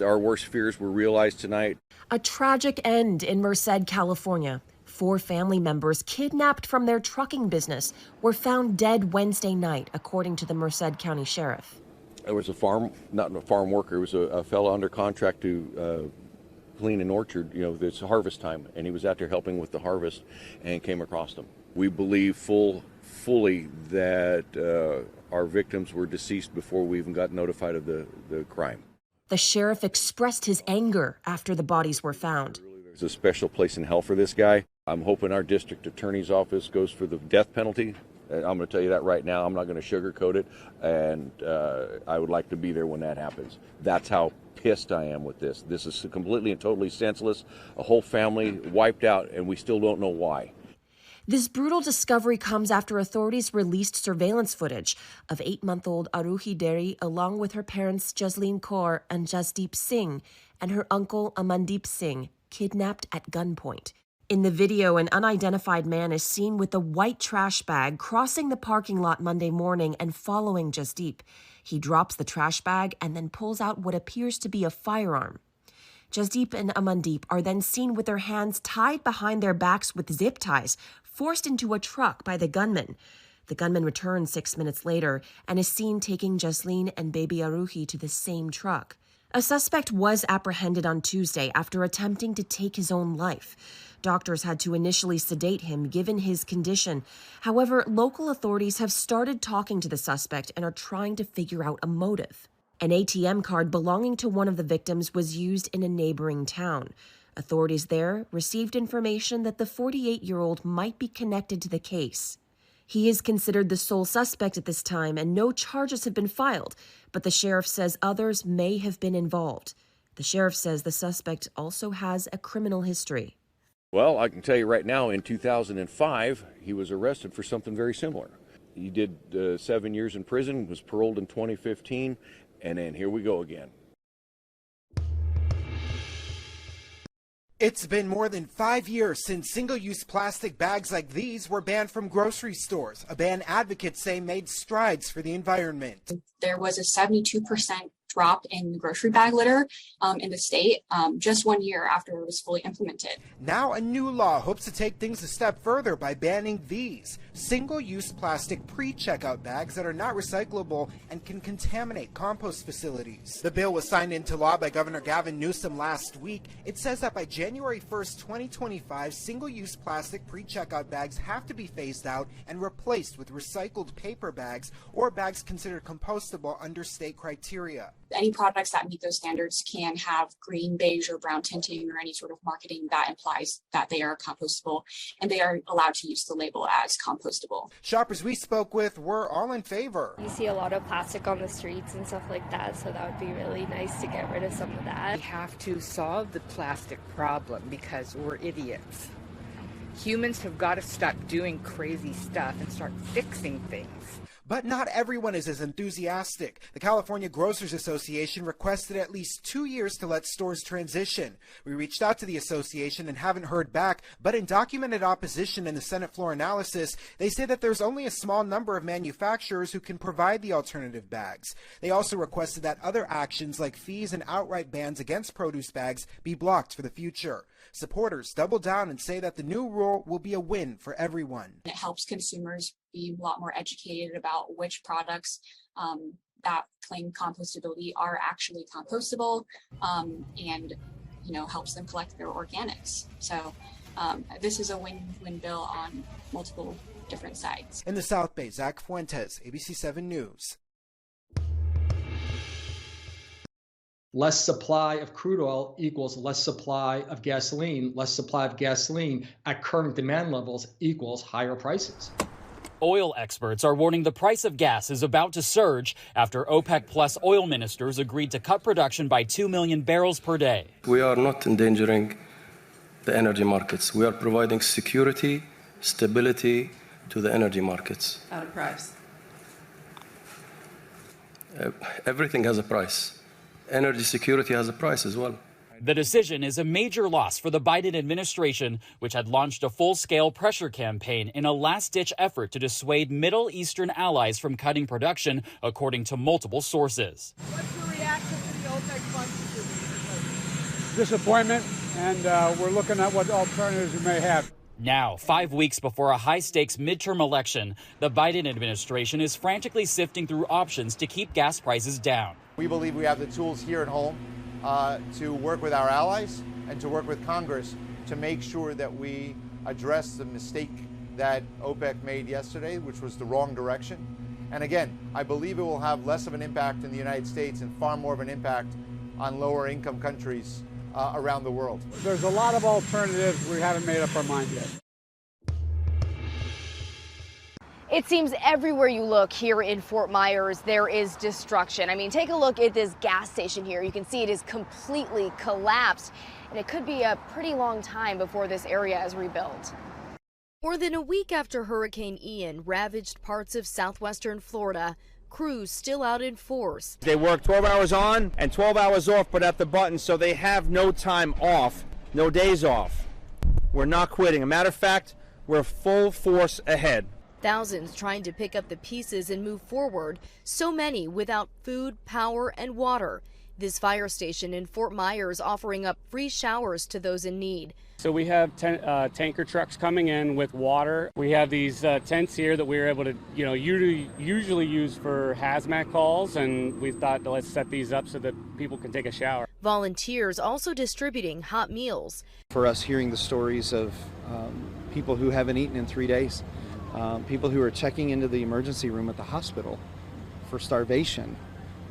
Our worst fears were realized tonight. A tragic end in Merced, California. 4 family members kidnapped from their trucking business were found dead Wednesday night, according to the Merced County Sheriff. There was not a farm worker, it was a fellow under contract to clean an orchard, it's harvest time, and he was out there helping with the harvest and came across them. We believe fully that our victims were deceased before we even got notified of the crime. The sheriff expressed his anger after the bodies were found. There's a special place in hell for this guy. I'm hoping our district attorney's office goes for the death penalty. And I'm going to tell you that right now. I'm not going to sugarcoat it, and I would like to be there when that happens. That's how pissed I am with this. This is completely and totally senseless. A whole family wiped out, and we still don't know why. This brutal discovery comes after authorities released surveillance footage of 8-month-old Aruhi Deri along with her parents Jasleen Kaur and Jasdeep Singh and her uncle Amandeep Singh, kidnapped at gunpoint. In the video, an unidentified man is seen with a white trash bag crossing the parking lot Monday morning and following Jasdeep. He drops the trash bag and then pulls out what appears to be a firearm. Jasdeep and Amandeep are then seen with their hands tied behind their backs with zip ties, forced into a truck by the gunman. The gunman returns 6 minutes later and is seen taking Jasleen and baby Aruhi to the same truck. A suspect was apprehended on Tuesday after attempting to take his own life. Doctors had to initially sedate him given his condition. However, local authorities have started talking to the suspect and are trying to figure out a motive. An ATM card belonging to one of the victims was used in a neighboring town. Authorities there received information that the 48-year-old might be connected to the case. He is considered the sole suspect at this time, and no charges have been filed, but the sheriff says others may have been involved. The sheriff says the suspect also has a criminal history. Well, I can tell you right now, in 2005, he was arrested for something very similar. He did 7 years in prison, was paroled in 2015, and then here we go again. It's been more than 5 years since single-use plastic bags like these were banned from grocery stores, a ban advocates say made strides for the environment. There was a 72% drop in grocery bag litter in the state just 1 year after it was fully implemented. Now a new law hopes to take things a step further by banning these single-use plastic pre-checkout bags that are not recyclable and can contaminate compost facilities. The bill was signed into law by Governor Gavin Newsom last week. It says that by January 1st, 2025, single-use plastic pre-checkout bags have to be phased out and replaced with recycled paper bags or bags considered compostable under state criteria. Any products that meet those standards can have green, beige, or brown tinting or any sort of marketing that implies that they are compostable, and they are allowed to use the label as compostable. Shoppers we spoke with were all in favor. You see a lot of plastic on the streets and stuff like that, so that would be really nice to get rid of some of that. We have to solve the plastic problem because we're idiots. Humans have got to stop doing crazy stuff and start fixing things. But not everyone is as enthusiastic. The California Grocers Association requested at least 2 years to let stores transition. We reached out to the association and haven't heard back, but in documented opposition in the Senate floor analysis, they say that there's only a small number of manufacturers who can provide the alternative bags. They also requested that other actions like fees and outright bans against produce bags be blocked for the future. Supporters double down and say that the new rule will be a win for everyone. It helps consumers be a lot more educated about which products that claim compostability are actually compostable, and helps them collect their organics. So this is a win-win bill on multiple different sides. In the South Bay, Zach Fuentes, ABC 7 News. Less supply of crude oil equals less supply of gasoline. Less supply of gasoline at current demand levels equals higher prices. Oil experts are warning the price of gas is about to surge after OPEC Plus oil ministers agreed to cut production by 2 million barrels per day. We are not endangering the energy markets. We are providing security, stability to the energy markets. At a price. Everything has a price. Energy security has a price as well. The decision is a major loss for the Biden administration, which had launched a full-scale pressure campaign in a last-ditch effort to dissuade Middle Eastern allies from cutting production, according to multiple sources. What's your reaction to the OPEC Plus decision? disappointment, and we're looking at what alternatives we may have. Now, 5 weeks before a high-stakes midterm election, the Biden administration is frantically sifting through options to keep gas prices down. We believe we have the tools here at home to work with our allies and to work with Congress to make sure that we address the mistake that OPEC made yesterday, which was the wrong direction. And again, I believe it will have less of an impact in the United States and far more of an impact on lower income countries around the world. There's a lot of alternatives. We haven't made up our mind yet. It seems everywhere you look here in Fort Myers, there is destruction. I mean, take a look at this gas station here. You can see it is completely collapsed, and it could be a pretty long time before this area is rebuilt. More than a week after Hurricane Ian ravaged parts of southwestern Florida, crews still out in force. They work 12 hours on and 12 hours off, but at the button, so they have no time off, no days off. We're not quitting. A matter of fact, we're full force ahead. Thousands trying to pick up the pieces and move forward, so many without food, power, and water. This fire station in Fort Myers offering up free showers to those in need. So we have tanker trucks coming in with water. We have these tents here that we were able to, usually use for hazmat calls, and we thought, let's set these up so that people can take a shower. Volunteers also distributing hot meals. For us, hearing the stories of people who haven't eaten in 3 days, people who are checking into the emergency room at the hospital for starvation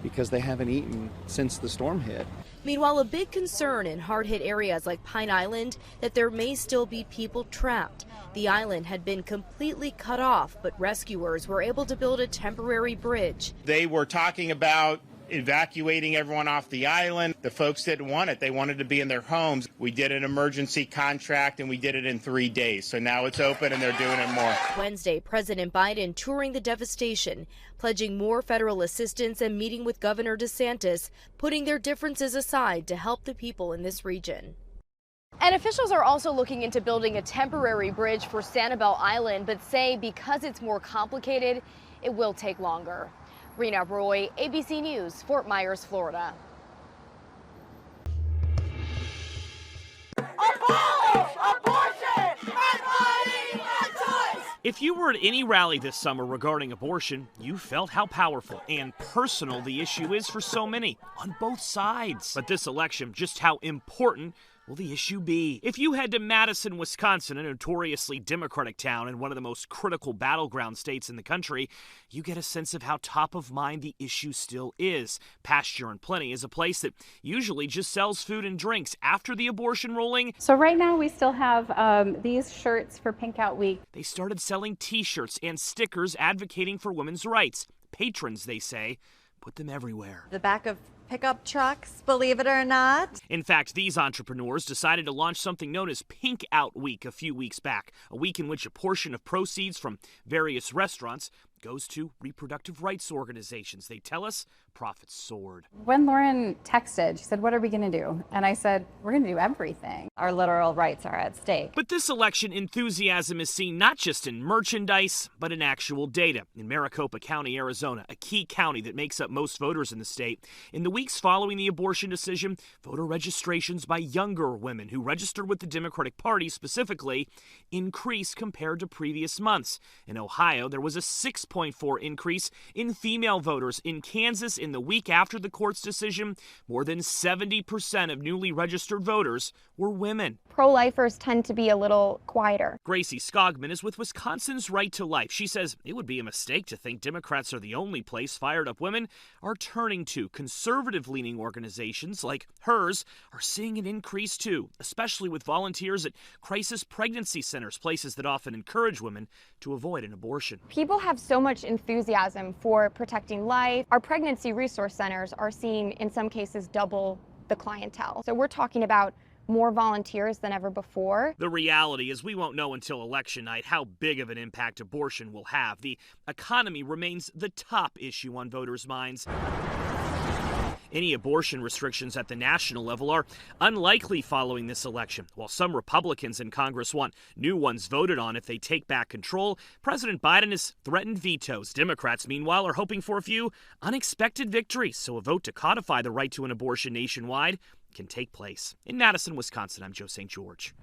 because they haven't eaten since the storm hit. Meanwhile, a big concern in hard-hit areas like Pine Island that there may still be people trapped. The island had been completely cut off, but rescuers were able to build a temporary bridge. They were talking about evacuating everyone off the island. The folks didn't want it. They wanted to be in their homes. We did an emergency contract and we did it in 3 days. So now it's open and they're doing it more. Wednesday, President Biden touring the devastation, pledging more federal assistance and meeting with Governor DeSantis, putting their differences aside to help the people in this region. And officials are also looking into building a temporary bridge for Sanibel Island, but say because it's more complicated, it will take longer. Rena Roy, ABC News, Fort Myers, Florida. Abolish abortion and body choice! If you were at any rally this summer regarding abortion, you felt how powerful and personal the issue is for so many on both sides. But this election, just how important will the issue be? If you head to Madison, Wisconsin, a notoriously Democratic town and one of the most critical battleground states in the country, you get a sense of how top of mind the issue still is. Pasture and Plenty is a place that usually just sells food and drinks after the abortion ruling. So right now we still have these shirts for Pink Out Week. They started selling t-shirts and stickers advocating for women's rights. Patrons, they say, put them everywhere. The back of pickup trucks, believe it or not. In fact, these entrepreneurs decided to launch something known as Pink Out Week a few weeks back, a week in which a portion of proceeds from various restaurants goes to reproductive rights organizations. They tell us profits soared. When Lauren texted, she said, "What are we going to do?" And I said, "We're going to do everything." Our literal rights are at stake. But this election enthusiasm is seen not just in merchandise, but in actual data. In Maricopa County, Arizona, a key county that makes up most voters in the state, in the weeks following the abortion decision, voter registrations by younger women who registered with the Democratic Party specifically increased compared to previous months. In Ohio, there was a 6.4 increase in female voters. In Kansas, in the week after the court's decision, more than 70% of newly registered voters were women. Pro-lifers tend to be a little quieter. Gracie Skogman is with Wisconsin's Right to Life. She says it would be a mistake to think Democrats are the only place fired-up women are turning to. Conservative-leaning organizations like hers are seeing an increase too, especially with volunteers at crisis pregnancy centers, places that often encourage women to avoid an abortion. People have so much enthusiasm for protecting life. Our pregnancy resource centers are seeing, in some cases, double the clientele. So we're talking about more volunteers than ever before. The reality is we won't know until election night how big of an impact abortion will have. The economy remains the top issue on voters' minds. Any abortion restrictions at the national level are unlikely following this election. While some Republicans in Congress want new ones voted on if they take back control, President Biden has threatened vetoes. Democrats, meanwhile, are hoping for a few unexpected victories, so a vote to codify the right to an abortion nationwide can take place. In Madison, Wisconsin, I'm Joe St. George.